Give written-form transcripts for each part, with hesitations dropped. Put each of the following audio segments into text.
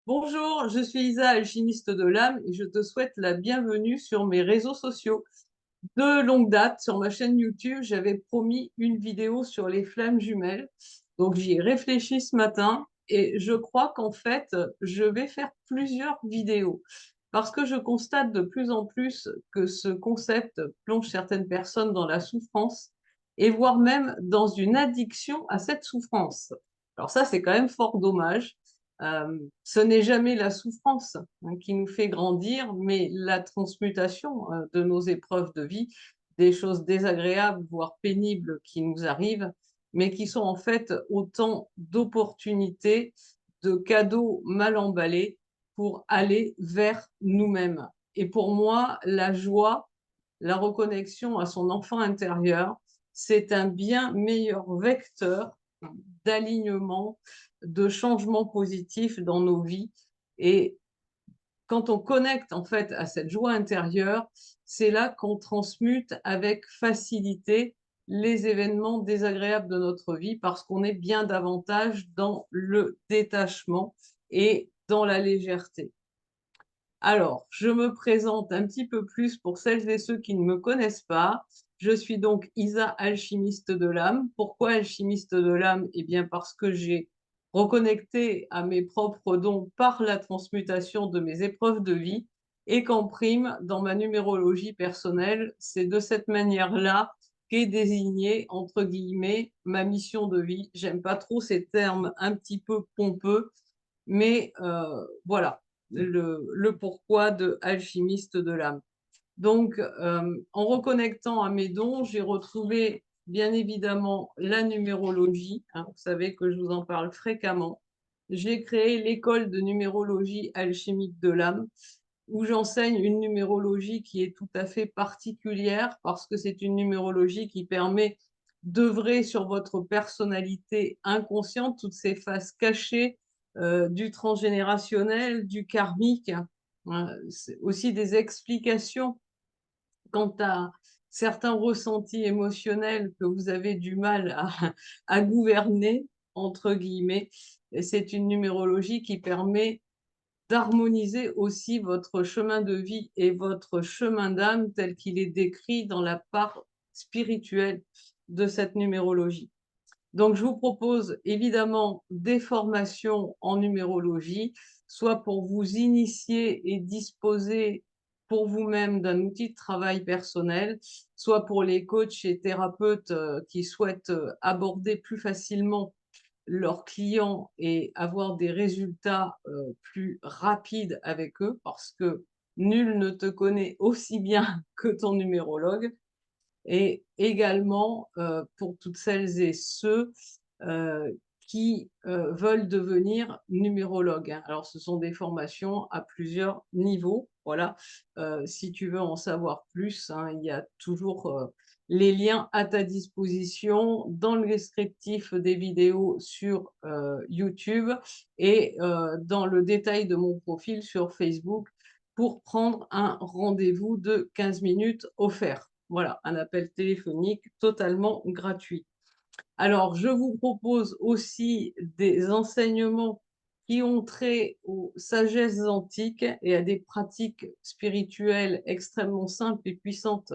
Bonjour, je suis Isa, alchimiste de l'âme, et je te souhaite la bienvenue sur mes réseaux sociaux. De longue date, sur ma chaîne YouTube, j'avais promis une vidéo sur les flammes jumelles. Donc j'y ai réfléchi ce matin et je crois qu'en fait, je vais faire plusieurs vidéos parce que je constate de plus en plus que ce concept plonge certaines personnes dans la souffrance et voire même dans une addiction à cette souffrance. Alors ça, c'est quand même fort dommage. Ce n'est jamais la souffrance, hein, qui nous fait grandir, mais la transmutation, de nos épreuves de vie, des choses désagréables, voire pénibles qui nous arrivent, mais qui sont en fait autant d'opportunités, de cadeaux mal emballés pour aller vers nous-mêmes. Et pour moi, la joie, la reconnexion à son enfant intérieur, c'est un bien meilleur vecteur d'alignement, de changement positif dans nos vies. Et quand on connecte en fait à cette joie intérieure, c'est là qu'on transmute avec facilité les événements désagréables de notre vie parce qu'on est bien davantage dans le détachement et dans la légèreté. Alors, je me présente un petit peu plus pour celles et ceux qui ne me connaissent pas. Je suis donc Isa, alchimiste de l'âme. Pourquoi alchimiste de l'âme? Eh bien, parce que j'ai reconnecté à mes propres dons par la transmutation de mes épreuves de vie et qu'en prime, dans ma numérologie personnelle, c'est de cette manière-là qu'est désignée, entre guillemets, ma mission de vie. J'aime pas trop ces termes un petit peu pompeux, mais voilà le pourquoi de alchimiste de l'âme. Donc, en reconnectant à mes dons, j'ai retrouvé bien évidemment la numérologie, hein, vous savez que je vous en parle fréquemment. J'ai créé l'école de numérologie alchimique de l'âme, où j'enseigne une numérologie qui est tout à fait particulière parce que c'est une numérologie qui permet d'œuvrer sur votre personnalité inconsciente, toutes ces faces cachées du transgénérationnel, du karmique, hein. C'est aussi des explications quant à certains ressentis émotionnels que vous avez du mal à gouverner, entre guillemets. Et c'est une numérologie qui permet d'harmoniser aussi votre chemin de vie et votre chemin d'âme tel qu'il est décrit dans la part spirituelle de cette numérologie. Donc, je vous propose évidemment des formations en numérologie, soit pour vous initier et disposer pour vous-même d'un outil de travail personnel, soit pour les coachs et thérapeutes qui souhaitent aborder plus facilement leurs clients et avoir des résultats plus rapides avec eux, parce que nul ne te connaît aussi bien que ton numérologue. Et également pour toutes celles et ceux qui veulent devenir numérologues, hein. Alors, ce sont des formations à plusieurs niveaux. Voilà. Si tu veux en savoir plus, hein, il y a toujours les liens à ta disposition dans le descriptif des vidéos sur YouTube et dans le détail de mon profil sur Facebook pour prendre un rendez-vous de 15 minutes offert. Voilà, un appel téléphonique totalement gratuit. Alors, je vous propose aussi des enseignements qui ont trait aux sagesses antiques et à des pratiques spirituelles extrêmement simples et puissantes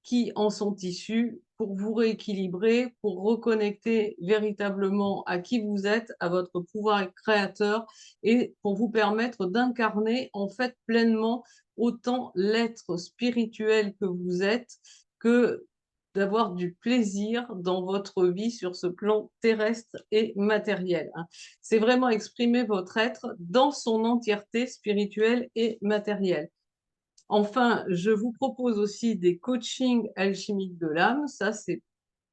qui en sont issues pour vous rééquilibrer, pour reconnecter véritablement à qui vous êtes, à votre pouvoir créateur et pour vous permettre d'incarner en fait pleinement autant l'être spirituel que vous êtes que d'avoir du plaisir dans votre vie sur ce plan terrestre et matériel, hein. C'est vraiment exprimer votre être dans son entièreté spirituelle et matérielle. Enfin, je vous propose aussi des coachings alchimiques de l'âme. Ça, c'est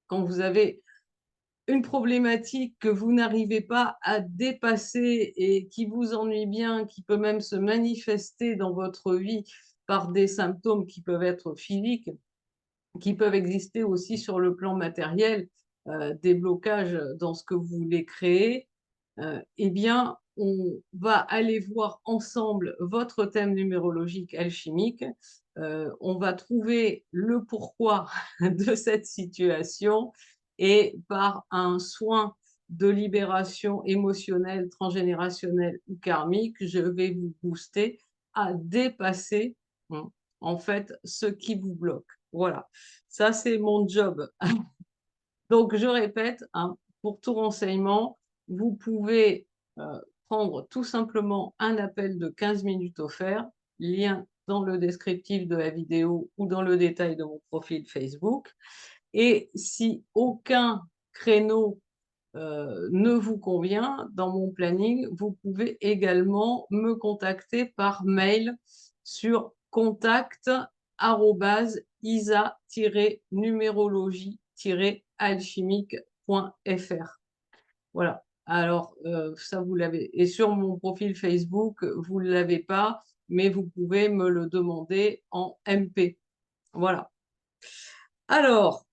quand vous avez une problématique que vous n'arrivez pas à dépasser et qui vous ennuie bien, qui peut même se manifester dans votre vie par des symptômes qui peuvent être physiques, qui peuvent exister aussi sur le plan matériel, des blocages dans ce que vous voulez créer, eh bien, on va aller voir ensemble votre thème numérologique alchimique. On va trouver le pourquoi de cette situation et par un soin de libération émotionnelle, transgénérationnelle ou karmique, je vais vous booster à dépasser en fait ce qui vous bloque. Voilà, ça c'est mon job. Donc je répète, pour tout renseignement, vous pouvez prendre tout simplement un appel de 15 minutes offert, lien dans le descriptif de la vidéo ou dans le détail de mon profil Facebook. Et si aucun créneau ne vous convient, dans mon planning, vous pouvez également me contacter par mail sur contact@isa-numérologie-alchimique.fr. Voilà. Alors, ça, vous l'avez. Et sur mon profil Facebook, vous ne l'avez pas, mais vous pouvez me le demander en MP. Voilà. Alors,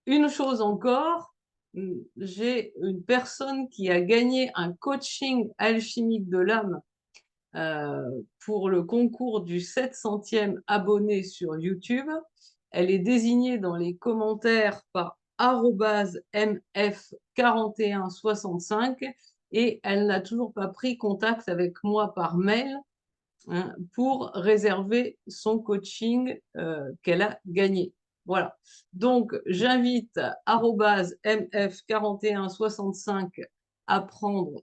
une chose encore, j'ai une personne qui a gagné un coaching alchimique de l'âme pour le concours du 700e abonné sur YouTube. Elle est désignée dans les commentaires par @mf4165 et elle n'a toujours pas pris contact avec moi par mail pour réserver son coaching qu'elle a gagné. Voilà. Donc, j'invite @mf4165 à prendre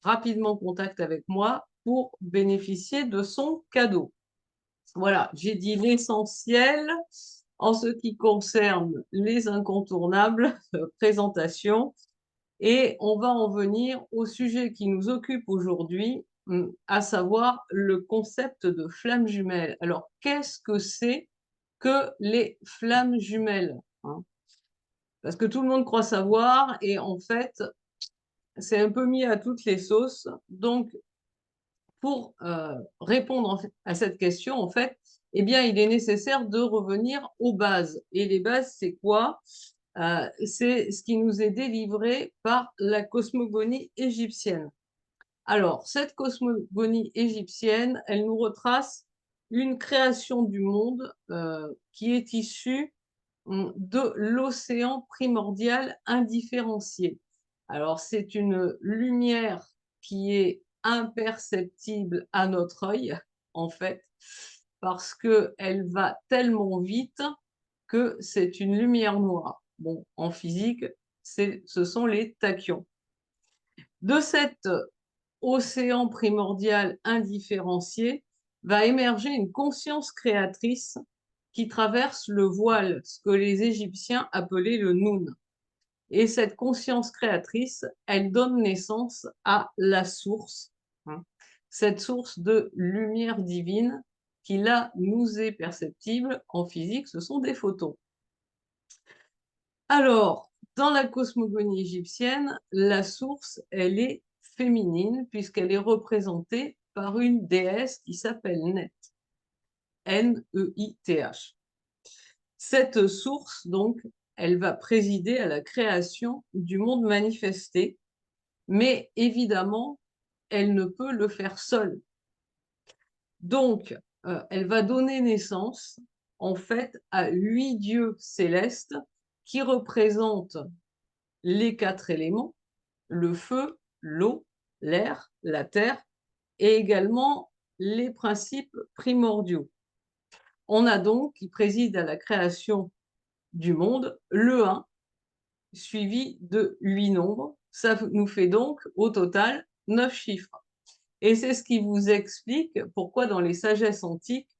rapidement contact avec moi pour bénéficier de son cadeau. Voilà, j'ai dit l'essentiel en ce qui concerne les incontournables présentations. Et on va en venir au sujet qui nous occupe aujourd'hui, à savoir le concept de flammes jumelles. Alors, qu'est-ce que c'est que les flammes jumelles, Parce que tout le monde croit savoir et en fait, c'est un peu mis à toutes les sauces. Donc, pour répondre à cette question, en fait, eh bien, il est nécessaire de revenir aux bases. Et les bases, c'est quoi? C'est ce qui nous est délivré par la cosmogonie égyptienne. Alors, cette cosmogonie égyptienne, elle nous retrace une création du monde qui est issue de l'océan primordial indifférencié. Alors, c'est une lumière qui est imperceptible à notre œil, en fait, parce qu'elle va tellement vite que c'est une lumière noire. Bon, en physique, ce sont les tachyons. De cet océan primordial indifférencié va émerger une conscience créatrice qui traverse le voile, ce que les Égyptiens appelaient le Noun. Et cette conscience créatrice, elle donne naissance à la source, cette source de lumière divine qui, là, nous est perceptible en physique, ce sont des photons. Alors, dans la cosmogonie égyptienne, la source, elle est féminine puisqu'elle est représentée par une déesse qui s'appelle Net, N-E-I-T-H. Cette source, donc, elle va présider à la création du monde manifesté, mais évidemment, elle ne peut le faire seule. Donc, elle va donner naissance, en fait, à 8 dieux célestes qui représentent les 4 éléments, le feu, l'eau, l'air, la terre, et également les principes primordiaux. On a donc, qui préside à la création du monde, le 1, suivi de 8 nombres. Ça nous fait donc, au total, 9 chiffres. Et c'est ce qui vous explique pourquoi, dans les sagesses antiques,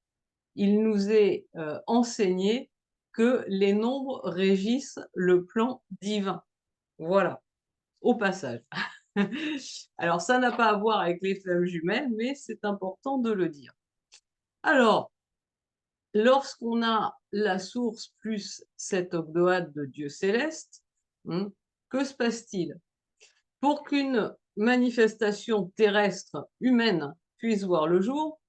il nous est enseigné que les nombres régissent le plan divin. Voilà, au passage. Alors, ça n'a pas à voir avec les flammes jumelles, mais c'est important de le dire. Alors, lorsqu'on a la source plus cette ogdoade de Dieu céleste, que se passe-t-il? Pour qu'une manifestation terrestre humaine puisse voir le jour,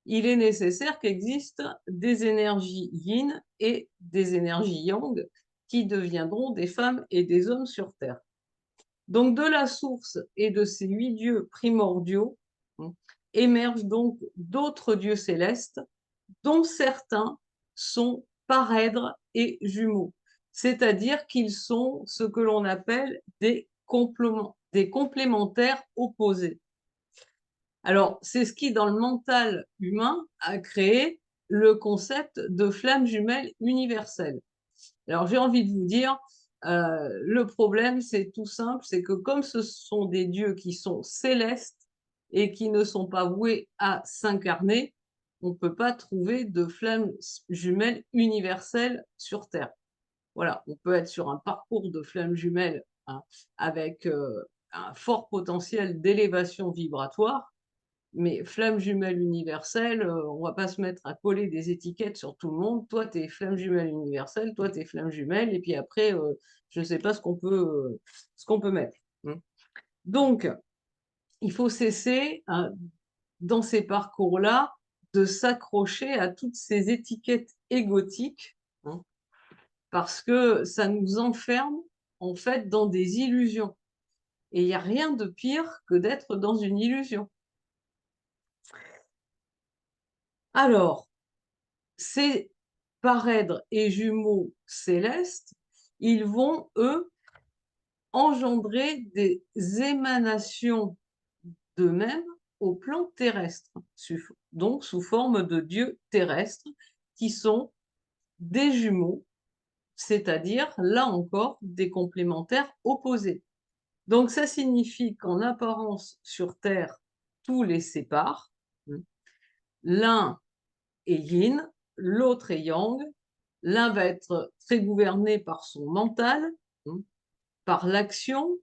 il est nécessaire qu'existent des énergies yin et des énergies yang qui deviendront des femmes et des hommes sur Terre. Donc, de la source et de ces 8 dieux primordiaux émergent donc d'autres dieux célestes, dont certains sont parèdres et jumeaux. c'est-à-dire qu'ils sont ce que l'on appelle des complémentaires opposés. Alors, c'est ce qui, dans le mental humain, a créé le concept de flamme jumelle universelle. Alors, j'ai envie de vous dire, le problème, c'est tout simple, c'est que comme ce sont des dieux qui sont célestes et qui ne sont pas voués à s'incarner, on ne peut pas trouver de flamme jumelle universelle sur Terre. Voilà, on peut être sur un parcours de flamme jumelle, hein, avec un fort potentiel d'élévation vibratoire, mais flamme jumelle universelle, on va pas se mettre à coller des étiquettes sur tout le monde. Toi, tu es flamme jumelle universelle, toi, tu es flamme jumelle et puis après, je ne sais pas ce qu'on peut mettre, mmh. Donc, il faut cesser, hein, dans ces parcours-là, de s'accrocher à toutes ces étiquettes égotiques, hein, parce que ça nous enferme, en fait, dans des illusions et il y a rien de pire que d'être dans une illusion. Alors, ces parèdres et jumeaux célestes, ils vont, eux, engendrer des émanations d'eux-mêmes au plan terrestre, donc sous forme de dieux terrestres, qui sont des jumeaux, c'est-à-dire, là encore, des complémentaires opposés. Donc ça signifie qu'en apparence, sur Terre, tout les sépare. L'un est yin, l'autre est yang. L'un va être très gouverné par son mental, par l'action,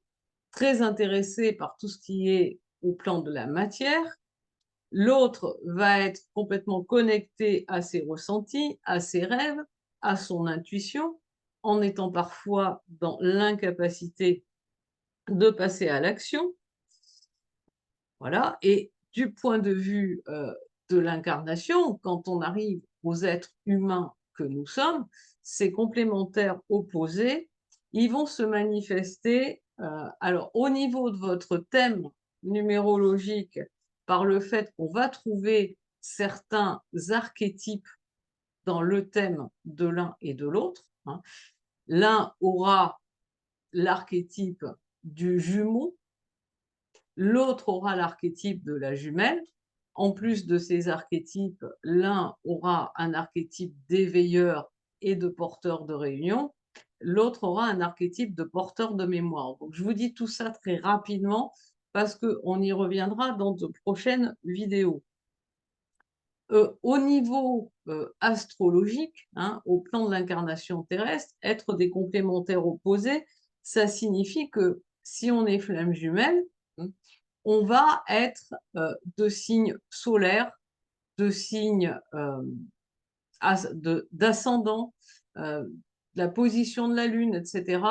très intéressé par tout ce qui est au plan de la matière. L'autre va être complètement connecté à ses ressentis, à ses rêves, à son intuition, en étant parfois dans l'incapacité de passer à l'action. Voilà, et du point de vue de l'incarnation, quand on arrive aux êtres humains que nous sommes, ces complémentaires opposés, ils vont se manifester, alors au niveau de votre thème numérologique, par le fait qu'on va trouver certains archétypes dans le thème de l'un et de l'autre, hein. L'un aura l'archétype du jumeau, l'autre aura l'archétype de la jumelle. En plus de ces archétypes, l'un aura un archétype d'éveilleur et de porteur de réunion, l'autre aura un archétype de porteur de mémoire. Donc, je vous dis tout ça très rapidement parce qu'on y reviendra dans de prochaines vidéos. Au niveau astrologique, hein, au plan de l'incarnation terrestre, être des complémentaires opposés, ça signifie que si on est flamme jumelle, on va être de signes solaires, de signes d'ascendant, la position de la Lune, etc.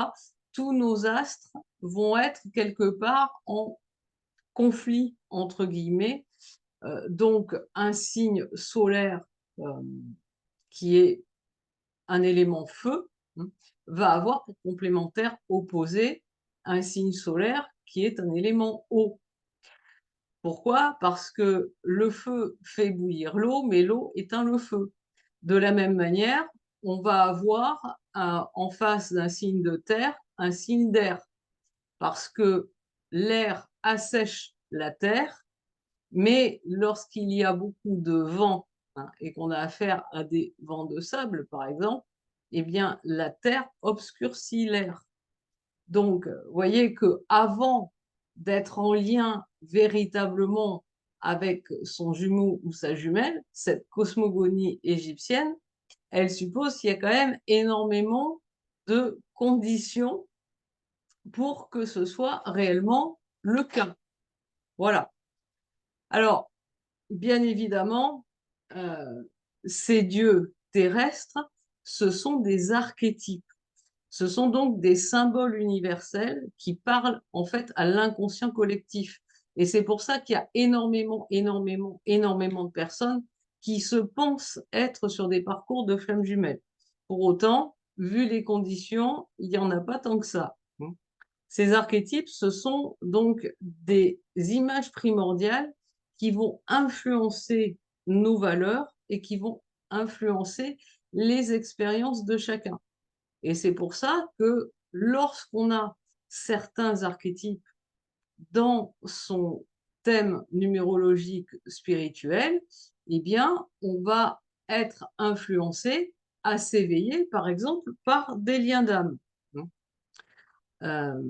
Tous nos astres vont être quelque part en conflit, entre guillemets. Donc, un signe solaire qui est un élément feu va avoir pour complémentaire opposé un signe solaire qui est un élément eau. Pourquoi? Parce que le feu fait bouillir l'eau, mais l'eau éteint le feu. De la même manière, on va avoir en face d'un signe de terre, un signe d'air, parce que l'air assèche la terre, mais lorsqu'il y a beaucoup de vent, hein, et qu'on a affaire à des vents de sable, par exemple, eh bien, la terre obscurcit l'air. Donc, vous voyez qu'avant d'être en lien véritablement avec son jumeau ou sa jumelle, cette cosmogonie égyptienne, elle suppose qu'il y a quand même énormément de conditions pour que ce soit réellement le cas. Voilà. Alors, bien évidemment, ces dieux terrestres, ce sont des archétypes. Ce sont donc des symboles universels qui parlent en fait à l'inconscient collectif. Et c'est pour ça qu'il y a énormément de personnes qui se pensent être sur des parcours de flammes jumelles. Pour autant, vu les conditions, il n'y en a pas tant que ça. Ces archétypes, ce sont donc des images primordiales qui vont influencer nos valeurs et qui vont influencer les expériences de chacun. Et c'est pour ça que lorsqu'on a certains archétypes dans son thème numérologique spirituel, eh bien, on va être influencé à s'éveiller, par exemple, par des liens d'âme. Euh,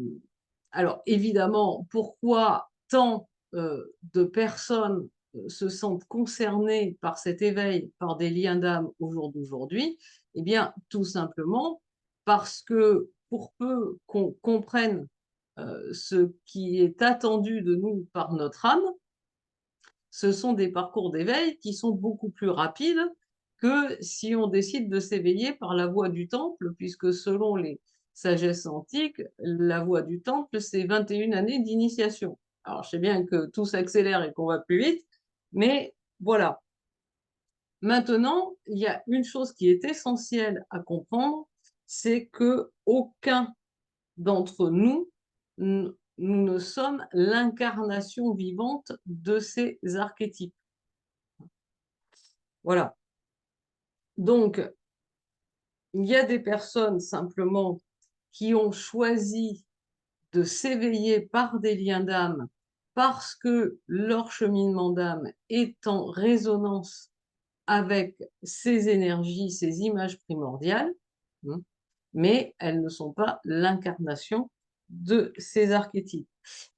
alors, évidemment, pourquoi tant de personnes se sentent concernées par cet éveil, par des liens d'âme au jour d'aujourd'hui? Eh bien, tout simplement parce que pour peu qu'on comprenne ce qui est attendu de nous par notre âme, ce sont des parcours d'éveil qui sont beaucoup plus rapides que si on décide de s'éveiller par la voie du temple, puisque selon les sagesses antiques, la voie du temple, c'est 21 années d'initiation. Alors, je sais bien que tout s'accélère et qu'on va plus vite, mais voilà. Maintenant, il y a une chose qui est essentielle à comprendre, c'est que aucun d'entre nous, nous ne sommes l'incarnation vivante de ces archétypes. Voilà. Donc, il y a des personnes simplement qui ont choisi de s'éveiller par des liens d'âme parce que leur cheminement d'âme est en résonance avec ces énergies, ces images primordiales, mais elles ne sont pas l'incarnation de ces archétypes.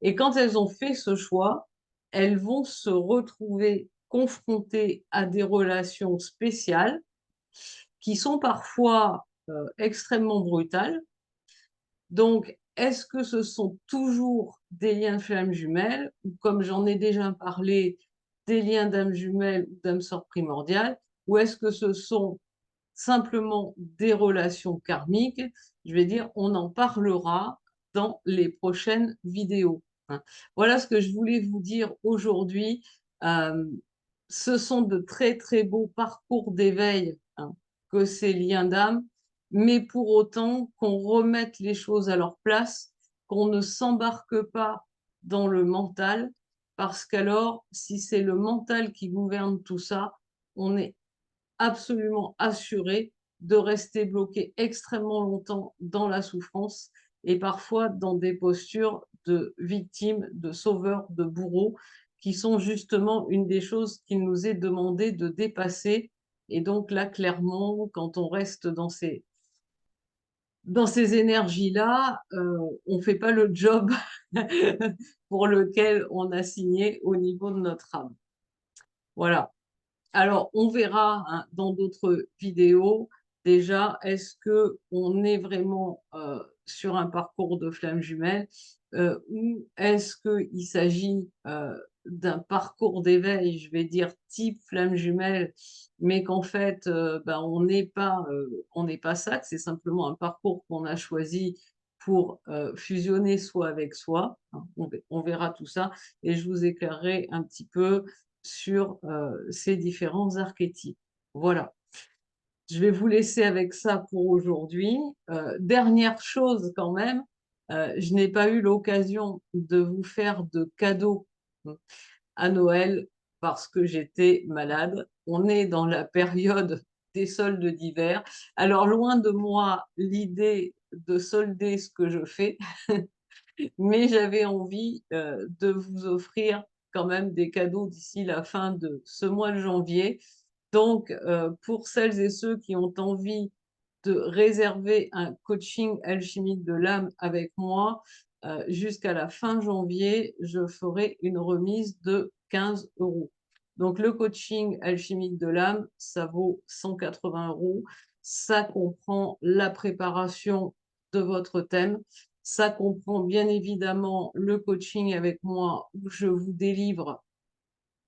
Et quand elles ont fait ce choix, elles vont se retrouver confrontées à des relations spéciales qui sont parfois extrêmement brutales. Donc, est-ce que ce sont toujours des liens de flammes jumelles ou, comme j'en ai déjà parlé, des liens d'âme jumelle ou d'âme sœur primordiale, ou est-ce que ce sont simplement des relations karmiques? Je vais dire, on en parlera dans les prochaines vidéos. Voilà ce que je voulais vous dire aujourd'hui. Euh, Ce sont de très très beaux parcours d'éveil que ces liens d'âme, mais pour autant qu'on remette les choses à leur place, qu'on ne s'embarque pas dans le mental, parce qu'alors, si c'est le mental qui gouverne tout ça, on est absolument assuré de rester bloqué extrêmement longtemps dans la souffrance et parfois dans des postures de victime, de sauveur, de bourreau, qui sont justement une des choses qu'il nous est demandé de dépasser. Et donc là, clairement, quand on reste dans ces énergies-là, on ne fait pas le job pour lequel on a signé au niveau de notre âme. Voilà. Alors, on verra dans d'autres vidéos déjà, est-ce que on est vraiment sur un parcours de flamme jumelle ou est-ce qu'il s'agit d'un parcours d'éveil, je vais dire type flamme jumelle, mais qu'en fait, on n'est pas ça, que c'est simplement un parcours qu'on a choisi pour fusionner soi avec soi. On verra tout ça et je vous éclairerai un petit peu sur ces différents archétypes. Voilà. Je vais vous laisser avec ça pour aujourd'hui. Dernière chose quand même, je n'ai pas eu l'occasion de vous faire de cadeaux à Noël parce que j'étais malade. On est dans la période des soldes d'hiver. Alors loin de moi l'idée de solder ce que je fais, mais j'avais envie de vous offrir quand même des cadeaux d'ici la fin de ce mois de janvier. Donc, pour celles et ceux qui ont envie de réserver un coaching alchimique de l'âme avec moi, jusqu'à la fin janvier, je ferai une remise de 15 euros. Donc, le coaching alchimique de l'âme, ça vaut 180 euros. Ça comprend la préparation de votre thème. Ça comprend bien évidemment le coaching avec moi où je vous délivre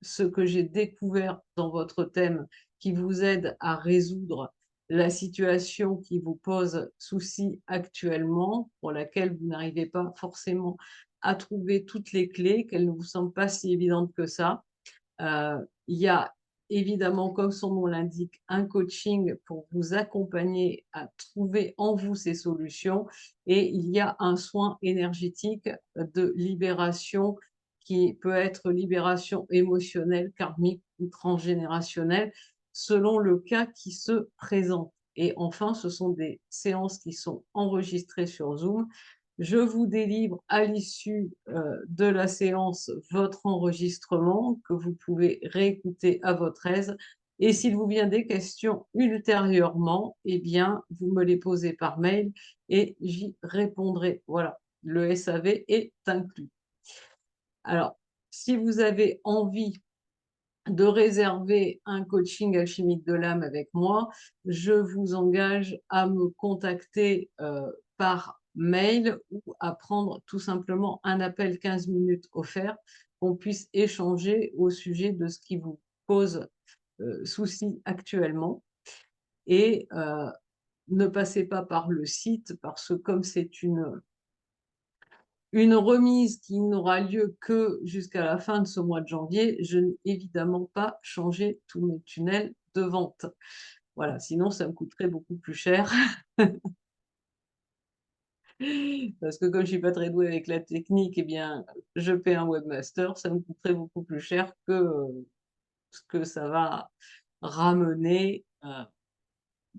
ce que j'ai découvert dans votre thème qui vous aide à résoudre la situation qui vous pose souci actuellement, pour laquelle vous n'arrivez pas forcément à trouver toutes les clés, qu'elles ne vous semblent pas si évidentes que ça. Il y a évidemment, comme son nom l'indique, un coaching pour vous accompagner à trouver en vous ces solutions. Et il y a un soin énergétique de libération qui peut être libération émotionnelle, karmique ou transgénérationnelle, selon le cas qui se présente. Et enfin, ce sont des séances qui sont enregistrées sur Zoom. Je vous délivre à l'issue de la séance votre enregistrement que vous pouvez réécouter à votre aise. Et s'il vous vient des questions ultérieurement, eh bien, vous me les posez par mail et j'y répondrai. Voilà, le SAV est inclus. Alors, si vous avez envie de réserver un coaching alchimique de l'âme avec moi, je vous engage à me contacter par mail ou à prendre tout simplement un appel 15 minutes offert, qu'on puisse échanger au sujet de ce qui vous pose souci actuellement. Et ne passez pas par le site parce que comme c'est une remise qui n'aura lieu que jusqu'à la fin de ce mois de janvier, je n'ai évidemment pas changé tous mes tunnels de vente. Voilà, sinon ça me coûterait beaucoup plus cher. Parce que comme je suis pas très douée avec la technique, eh bien, je paie un webmaster, ça me coûterait beaucoup plus cher que ce que ça va ramener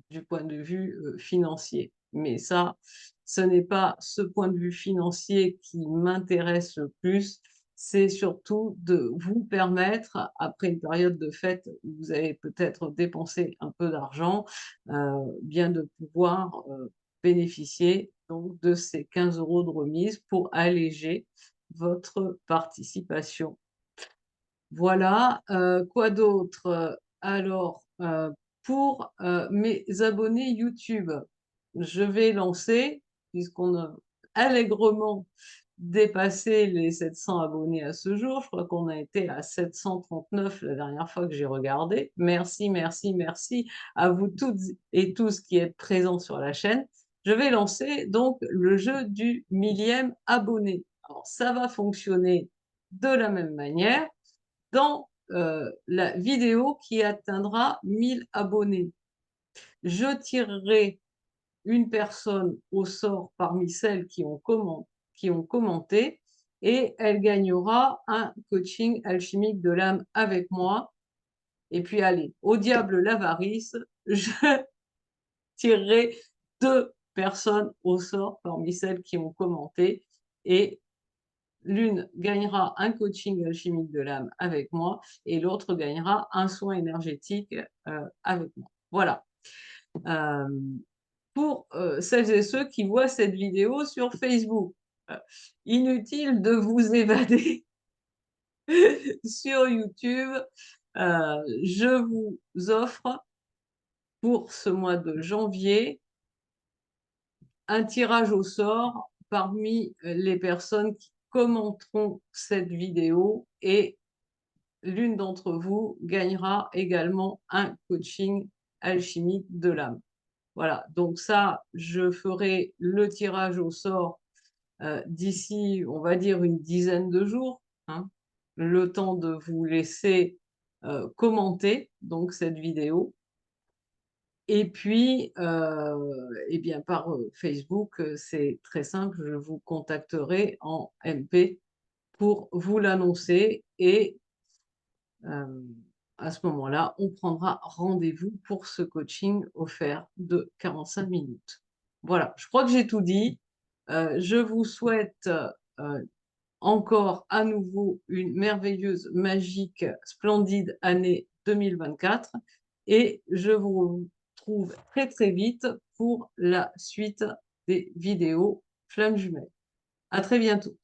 du point de vue financier. Mais ça, ce n'est pas ce point de vue financier qui m'intéresse le plus, c'est surtout de vous permettre, après une période de fête où vous avez peut-être dépensé un peu d'argent, bien de pouvoir bénéficier donc de ces 15 € de remise pour alléger votre participation. Voilà, quoi d'autre? Alors, pour, mes abonnés YouTube, je vais lancer, puisqu'on a allègrement dépassé les 700 abonnés à ce jour, je crois qu'on a été à 739 la dernière fois que j'ai regardé. Merci, merci, merci à vous toutes et tous qui êtes présents sur la chaîne. Je vais lancer donc le jeu du 1000e abonné. Alors ça va fonctionner de la même manière dans la vidéo qui atteindra 1000 abonnés. Je tirerai une personne au sort parmi celles qui ont commenté et elle gagnera un coaching alchimique de l'âme avec moi. Et puis allez, au diable l'avarice, je tirerai 2 personnes au sort parmi celles qui ont commenté et l'une gagnera un coaching alchimique de l'âme avec moi et l'autre gagnera un soin énergétique avec moi. Voilà. Pour celles et ceux qui voient cette vidéo sur Facebook, heu, inutile de vous évader sur YouTube. Je vous offre pour ce mois de janvier un tirage au sort parmi les personnes qui commenteront cette vidéo et l'une d'entre vous gagnera également un coaching alchimique de l'âme. Voilà, donc ça, je ferai le tirage au sort d'ici, on va dire, une dizaine de jours, hein, le temps de vous laisser commenter donc cette vidéo. Et puis, eh bien, par Facebook, c'est très simple, je vous contacterai en MP pour vous l'annoncer et à ce moment-là, on prendra rendez-vous pour ce coaching offert de 45 minutes. Voilà, je crois que j'ai tout dit. Je vous souhaite, encore à nouveau une merveilleuse, magique, splendide année 2024 et je vous retrouve très, très vite pour la suite des vidéos Flammes jumelles. À très bientôt.